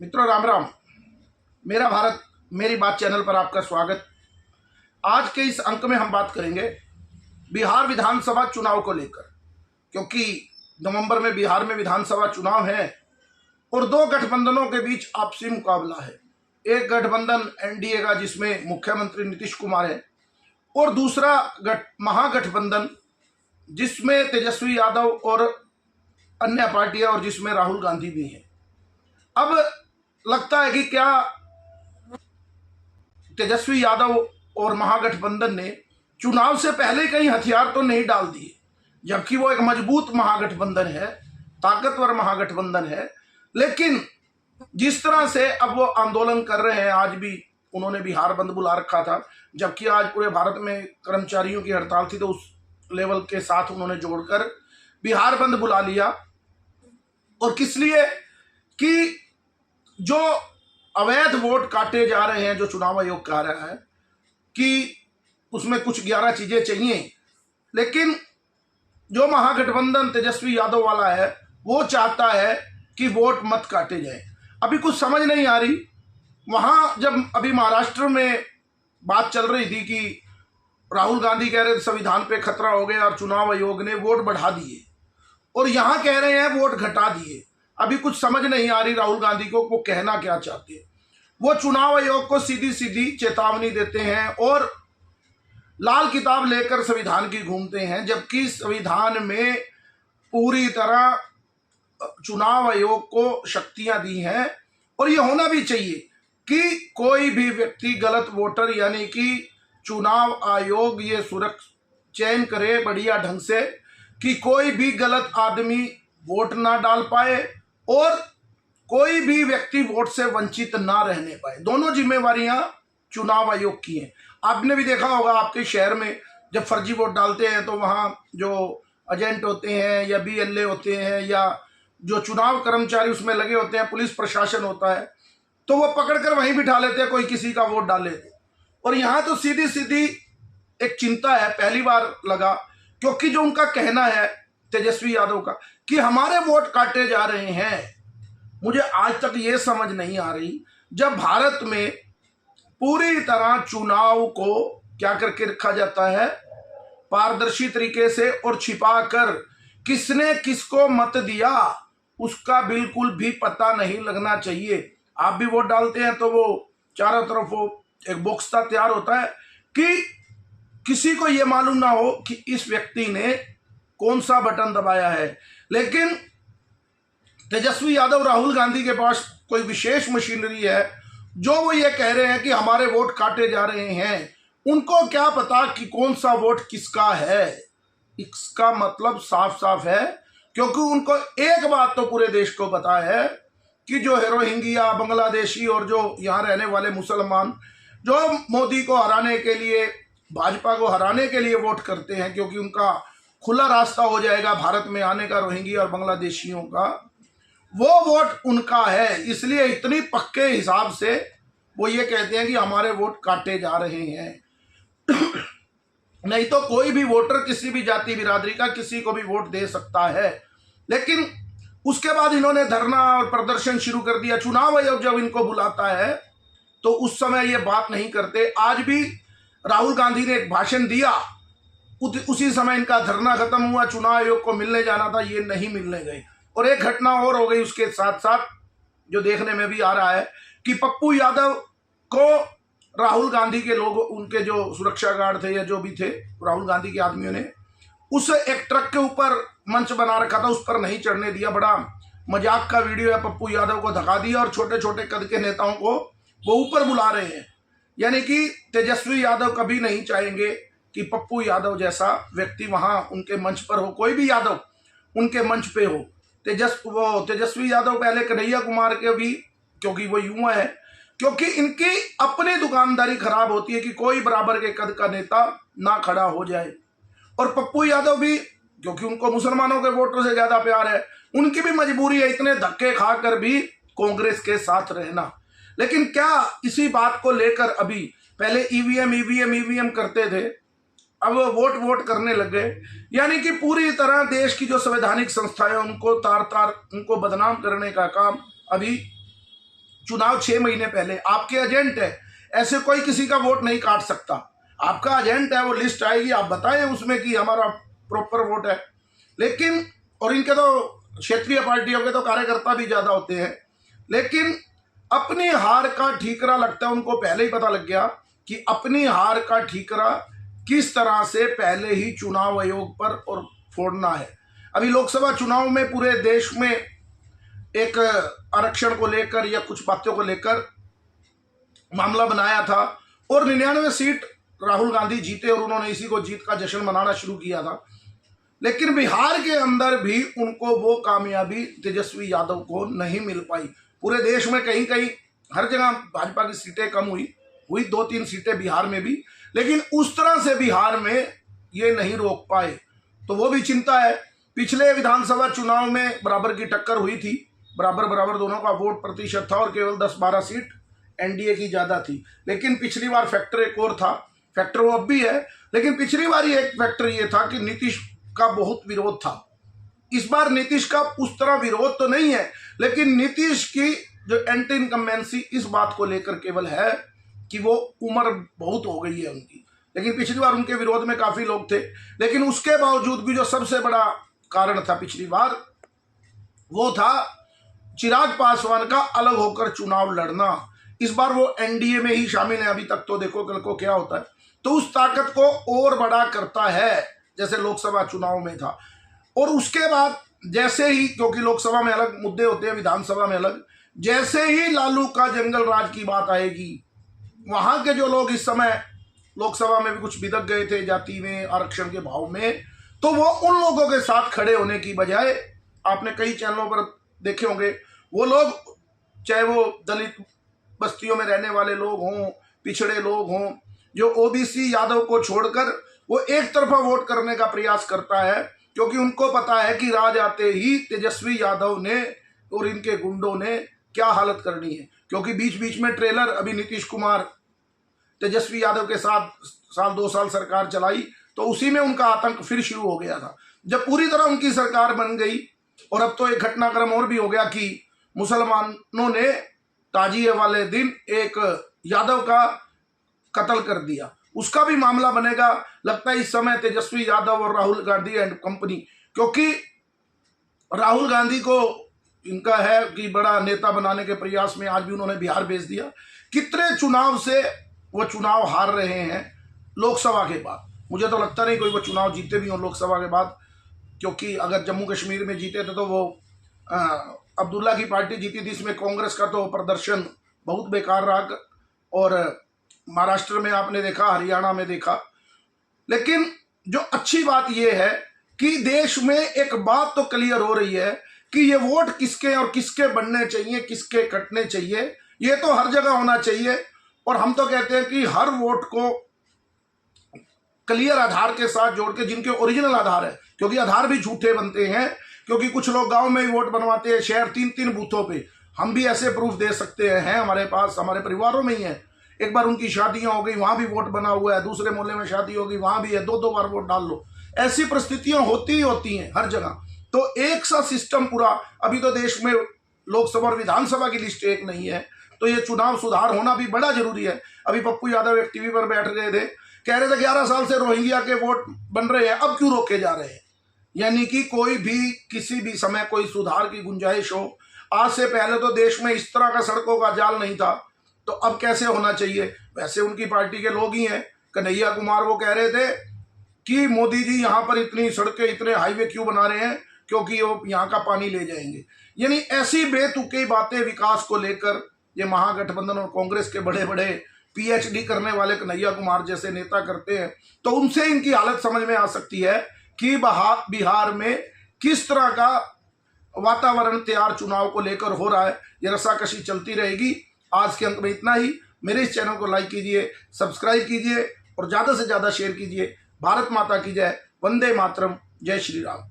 मित्रों राम राम। मेरा भारत मेरी बात चैनल पर आपका स्वागत। आज के इस अंक में हम बात करेंगे बिहार विधानसभा चुनाव को लेकर, क्योंकि नवंबर में बिहार में विधानसभा चुनाव है और दो गठबंधनों के बीच आपसी मुकाबला है। एक गठबंधन एनडीए का जिसमें मुख्यमंत्री नीतीश कुमार है और दूसरा महागठबंधन जिसमें तेजस्वी यादव और अन्य पार्टियां और जिसमें राहुल गांधी भी हैं। अब लगता है कि क्या तेजस्वी यादव और महागठबंधन ने चुनाव से पहले कहीं हथियार तो नहीं डाल दिए, जबकि वो एक मजबूत महागठबंधन है, ताकतवर महागठबंधन है। लेकिन जिस तरह से अब वो आंदोलन कर रहे हैं, आज भी उन्होंने बिहार बंद बुला रखा था, जबकि आज पूरे भारत में कर्मचारियों की हड़ताल थी, तो उस लेवल के साथ उन्होंने जोड़कर बिहार बंद बुला लिया। और किस लिए कि जो अवैध वोट काटे जा रहे हैं, जो चुनाव आयोग कह रहा है कि उसमें कुछ 11 चीजें चाहिए, लेकिन जो महागठबंधन तेजस्वी यादव वाला है वो चाहता है कि वोट मत काटे जाए। अभी कुछ समझ नहीं आ रही। वहां जब अभी महाराष्ट्र में बात चल रही थी कि राहुल गांधी कह रहे थे संविधान पे खतरा हो गया और चुनाव आयोग ने वोट बढ़ा दिए, और यहां कह रहे हैं वोट घटा दिए। अभी कुछ समझ नहीं आ रही राहुल गांधी को वो कहना क्या चाहते हैं। वो चुनाव आयोग को सीधी सीधी चेतावनी देते हैं और लाल किताब लेकर संविधान की घूमते हैं, जबकि संविधान में पूरी तरह चुनाव आयोग को शक्तियां दी हैं। और ये होना भी चाहिए कि कोई भी व्यक्ति गलत वोटर, यानी कि चुनाव आयोग ये चयन करे बढ़िया ढंग से कि कोई भी गलत आदमी वोट ना डाल पाए और कोई भी व्यक्ति वोट से वंचित ना रहने पाए। दोनों जिम्मेवारियां चुनाव आयोग की हैं। आपने भी देखा होगा, आपके शहर में जब फर्जी वोट डालते हैं तो वहां जो एजेंट होते हैं या बीएलए होते हैं या जो चुनाव कर्मचारी उसमें लगे होते हैं, पुलिस प्रशासन होता है, तो वो पकड़कर वहीं बिठा लेते हैं कोई किसी का वोट डाल लेते। और यहां तो सीधी सीधी एक चिंता है, पहली बार लगा, क्योंकि जो उनका कहना है तेजस्वी यादव का कि हमारे वोट काटे जा रहे हैं, मुझे आज तक ये समझ नहीं आ रही। जब भारत में पूरी तरह चुनाव को क्या करके रखा जाता है, पारदर्शी तरीके से और छिपाकर, किसने किसको मत दिया उसका बिल्कुल भी पता नहीं लगना चाहिए। आप भी वोट डालते हैं तो वो चारों तरफ वो एक बॉक्स सा तैयार होता है कि किसी को ये मालूम ना हो कि इस व्यक्ति ने कौन सा बटन दबाया है। लेकिन तेजस्वी यादव राहुल गांधी के पास कोई विशेष मशीनरी है, जो वो ये कह रहे हैं कि हमारे वोट काटे जा रहे हैं। उनको क्या पता कि कौन सा वोट किसका है। इसका मतलब साफ साफ है, क्योंकि उनको एक बात तो पूरे देश को पता है कि जो रोहिंग्या, बांग्लादेशी और जो यहाँ रहने वाले मुसलमान जो मोदी को हराने के लिए, भाजपा को हराने के लिए वोट करते हैं, क्योंकि उनका खुला रास्ता हो जाएगा भारत में आने का, रोहिंग्या और बांग्लादेशियों का, वो वोट उनका है। इसलिए इतनी पक्के हिसाब से वो ये कहते हैं कि हमारे वोट काटे जा रहे हैं। नहीं तो कोई भी वोटर किसी भी जाति बिरादरी का किसी को भी वोट दे सकता है। लेकिन उसके बाद इन्होंने धरना और प्रदर्शन शुरू कर दिया। चुनाव आयोग जब इनको बुलाता है तो उस समय ये बात नहीं करते। आज भी राहुल गांधी ने एक भाषण दिया, उसी समय इनका धरना खत्म हुआ। चुनाव आयोग को मिलने जाना था, ये नहीं मिलने गए। और एक घटना और हो गई उसके साथ साथ, जो देखने में भी आ रहा है कि पप्पू यादव को राहुल गांधी के लोग, उनके जो सुरक्षा गार्ड थे या जो भी थे राहुल गांधी के आदमियों ने, उस एक ट्रक के ऊपर मंच बना रखा था, उस पर नहीं चढ़ने दिया। बड़ा मजाक का वीडियो है। पप्पू यादव को धक्का दिया और छोटे छोटे कद के नेताओं को वो ऊपर बुला रहे हैं। यानी कि तेजस्वी यादव कभी नहीं चाहेंगे कि पप्पू यादव जैसा व्यक्ति वहां उनके मंच पर हो, कोई भी यादव उनके मंच पे हो। तेजस्वी यादव पहले कन्हैया कुमार के भी, क्योंकि वो युवा है, क्योंकि इनकी अपनी दुकानदारी खराब होती है कि कोई बराबर के कद का नेता ना खड़ा हो जाए। और पप्पू यादव भी, क्योंकि उनको मुसलमानों के वोटों से ज्यादा प्यार है, उनकी भी मजबूरी है इतने धक्के खाकर भी कांग्रेस के साथ रहना। लेकिन क्या इसी बात को लेकर अभी, पहले ईवीएम करते थे, अब वोट करने लग गए। यानी कि पूरी तरह देश की जो संवैधानिक संस्थाएं उनको तार तार उनको बदनाम करने का काम अभी चुनाव 6 महीने पहले, आपके एजेंट है, ऐसे कोई किसी का वोट नहीं काट सकता। आपका एजेंट है, वो लिस्ट आएगी, आप बताएं उसमें कि हमारा प्रॉपर वोट है। लेकिन और इनके तो क्षेत्रीय पार्टियों के तो कार्यकर्ता भी ज्यादा होते हैं, लेकिन अपनी हार का ठीकरा लगता है उनको पहले ही पता लग गया कि अपनी हार का ठीकरा किस तरह से पहले ही चुनाव आयोग पर और फोड़ना है। अभी लोकसभा चुनाव में पूरे देश में एक आरक्षण को लेकर या कुछ बातों को लेकर मामला बनाया था और 99 सीट राहुल गांधी जीते और उन्होंने इसी को जीत का जश्न मनाना शुरू किया था। लेकिन बिहार के अंदर भी उनको वो कामयाबी तेजस्वी यादव को नहीं मिल पाई। पूरे देश में कहीं कहीं हर जगह भाजपा की सीटें कम हुई 2-3 सीटें बिहार में भी, लेकिन उस तरह से बिहार में ये नहीं रोक पाए। तो वो भी चिंता है। पिछले विधानसभा चुनाव में बराबर की टक्कर हुई थी, बराबर दोनों का वोट प्रतिशत था और केवल 10-12 सीट एनडीए की ज्यादा थी। लेकिन पिछली बार फैक्टर एक और था, फैक्टर वो अब भी है, लेकिन पिछली बार एक फैक्टर ये था कि नीतीश का बहुत विरोध था। इस बार नीतीश का उस तरह विरोध तो नहीं है, लेकिन नीतीश की जो एंटी इनकम्बेंसी इस बात को लेकर केवल है कि वो उम्र बहुत हो गई है उनकी। लेकिन पिछली बार उनके विरोध में काफी लोग थे, लेकिन उसके बावजूद भी जो सबसे बड़ा कारण था पिछली बार वो था चिराग पासवान का अलग होकर चुनाव लड़ना। इस बार वो एनडीए में ही शामिल है अभी तक, तो देखो कल को क्या होता है। तो उस ताकत को और बड़ा करता है जैसे लोकसभा चुनाव में था। और उसके बाद जैसे ही, क्योंकि लोकसभा में अलग मुद्दे होते हैं, विधानसभा में अलग, जैसे ही लालू का जंगल राज की बात आएगी, वहां के जो लोग इस समय लोकसभा में भी कुछ बिदक गए थे जाति में, आरक्षण के भाव में, तो वो उन लोगों के साथ खड़े होने की बजाय, आपने कई चैनलों पर देखे होंगे, वो लोग चाहे वो दलित बस्तियों में रहने वाले लोग हों, पिछड़े लोग हों, जो ओबीसी यादव को छोड़कर वो एक तरफा वोट करने का प्रयास करता है, क्योंकि उनको पता है कि राज आते ही तेजस्वी यादव ने और इनके गुंडों ने क्या हालत करनी है। क्योंकि बीच बीच में ट्रेलर, अभी नीतीश कुमार तेजस्वी यादव के साथ 2 साल सरकार चलाई, तो उसी में उनका आतंक फिर शुरू हो गया था। जब पूरी तरह उनकी सरकार बन गई, और अब तो एक घटनाक्रम और भी हो गया कि मुसलमानों ने ताजिए वाले दिन एक यादव का कत्ल कर दिया, उसका भी मामला बनेगा। लगता है इस समय तेजस्वी यादव और राहुल गांधी एंड कंपनी, क्योंकि राहुल गांधी को इनका है कि बड़ा नेता बनाने के प्रयास में आज भी उन्होंने बिहार भेज दिया। कितने चुनाव से वो चुनाव हार रहे हैं लोकसभा के बाद। मुझे तो लगता नहीं कोई वो चुनाव जीते भी हों लोकसभा के बाद, क्योंकि अगर जम्मू कश्मीर में जीते थे तो वो अब्दुल्ला की पार्टी जीती थी, इसमें कांग्रेस का तो प्रदर्शन बहुत बेकार रहा, और महाराष्ट्र में आपने देखा, हरियाणा में देखा। लेकिन जो अच्छी बात यह है कि देश में एक बात तो क्लियर हो रही है कि ये वोट किसके और किसके बनने चाहिए, किसके कटने चाहिए, ये तो हर जगह होना चाहिए। और हम तो कहते हैं कि हर वोट को क्लियर आधार के साथ जोड़ के, जिनके ओरिजिनल आधार है, क्योंकि आधार भी झूठे बनते हैं, क्योंकि कुछ लोग गांव में ही वोट बनवाते हैं, शहर 3-3 बूथों पे। हम भी ऐसे प्रूफ दे सकते हैं हमारे पास, हमारे परिवारों में ही है। एक बार उनकी शादियां हो गई, वहां भी वोट बना हुआ है, दूसरे मोहल्ले में शादी हो गई, वहां भी है, 2-2 बार वोट डाल लो। ऐसी परिस्थितियां होती ही होती हैं हर जगह। तो एक सा सिस्टम पूरा, अभी तो देश में लोकसभा और विधानसभा की लिस्ट एक नहीं है, तो ये चुनाव सुधार होना भी बड़ा जरूरी है। अभी पप्पू यादव एक टीवी पर बैठ गए थे, कह रहे थे 11 साल से रोहिंग्या के वोट बन रहे हैं, अब क्यों रोके जा रहे हैं। यानी कि कोई भी किसी भी समय कोई सुधार की गुंजाइश हो। आज से पहले तो देश में इस तरह का सड़कों का जाल नहीं था, तो अब कैसे होना चाहिए। वैसे उनकी पार्टी के लोग ही हैं, कन्हैया कुमार, वो कह रहे थे कि मोदी जी यहाँ पर इतनी सड़कें, इतने हाईवे क्यों बना रहे हैं, क्योंकि वो यहाँ का पानी ले जाएंगे। यानी ऐसी बेतुकी बातें विकास को लेकर ये महागठबंधन और कांग्रेस के बड़े बड़े पीएचडी करने वाले कन्हैया कुमार जैसे नेता करते हैं, तो उनसे इनकी हालत समझ में आ सकती है कि बिहार में किस तरह का वातावरण तैयार चुनाव को लेकर हो रहा है। ये रस्साकशी चलती रहेगी। आज के अंक में इतना ही। मेरे इस चैनल को लाइक कीजिए, सब्सक्राइब कीजिए और ज़्यादा से ज़्यादा शेयर कीजिए। भारत माता की जय, वंदे मातरम, जय श्री राम।